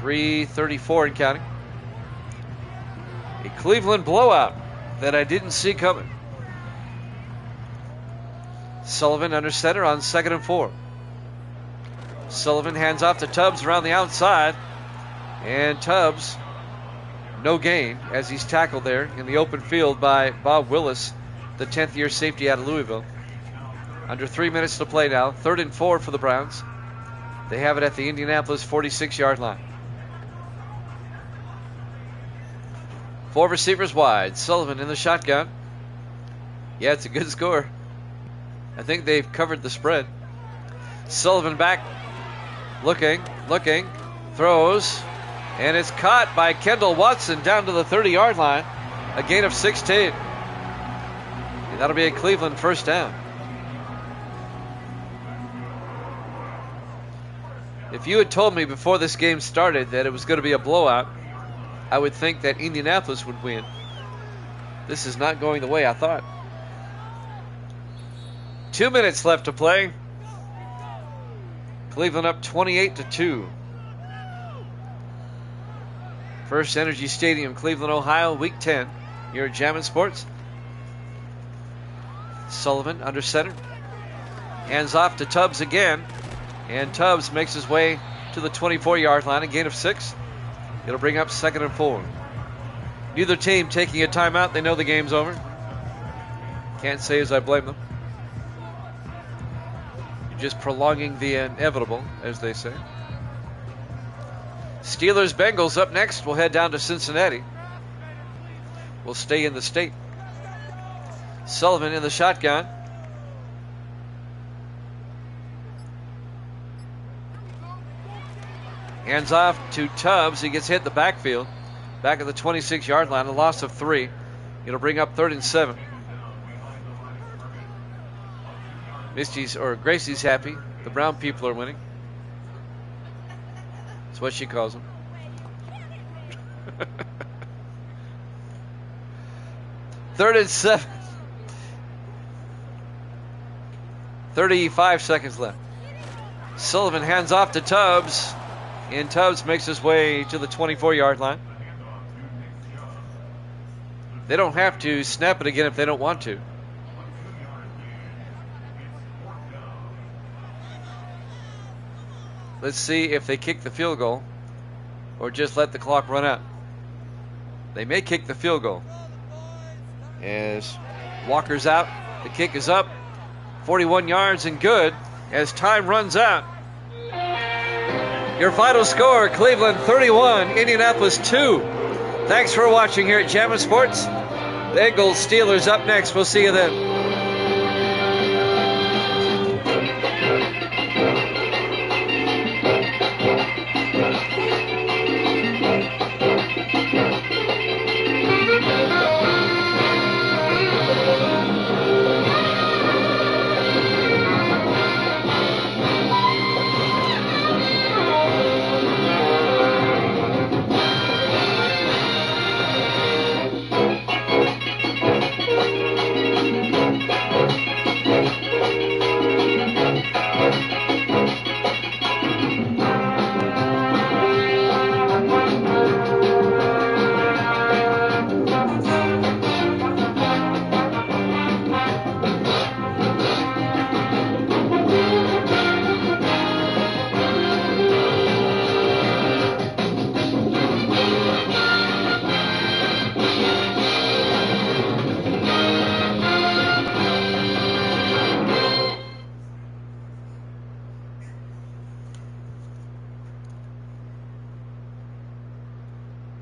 3:34 and counting. A Cleveland blowout that I didn't see coming. Sullivan under center on 2nd and 4. Sullivan hands off to Tubbs around the outside. And Tubbs, no gain as he's tackled there in the open field by Bob Willis, the 10th-year safety out of Louisville. Under 3 minutes to play now. 3rd and 4 for the Browns. They have it at the Indianapolis 46-yard line. 4 receivers wide. Sullivan in the shotgun. Yeah, it's a good score. I think they've covered the spread. Sullivan back. Looking. Throws. And it's caught by Kendall Watson down to the 30-yard line. A gain of 16. And that'll be a Cleveland 1st down. If you had told me before this game started that it was going to be a blowout, I would think that Indianapolis would win. This is not going the way I thought. 2 minutes left to play. Cleveland up 28-2. First Energy Stadium, Cleveland, Ohio, Week 10. Here at Jammin' Sports. Sullivan under center. Hands off to Tubbs again. And Tubbs makes his way to the 24-yard line, a gain of 6. It'll bring up 2nd and 4. Neither team taking a timeout. They know the game's over. Can't say as I blame them. You're just prolonging the inevitable, as they say. Steelers-Bengals up next. We'll head down to Cincinnati. We'll stay in the state. Sullivan in the shotgun. Hands off to Tubbs. He gets hit in the backfield. Back at the 26-yard line. A loss of 3. It'll bring up 3rd and 7. Gracie's happy. The Brown people are winning. That's what she calls them. 3rd and 7. 35 seconds left. Sullivan hands off to Tubbs. And Tubbs makes his way to the 24-yard line. They don't have to snap it again if they don't want to. Let's see if they kick the field goal or just let the clock run out. They may kick the field goal. As Walker's out, the kick is up. 41 yards and good as time runs out. Your final score, Cleveland 31, Indianapolis 2. Thanks for watching here at Jammin' Sports. Bengals Steelers up next. We'll see you then.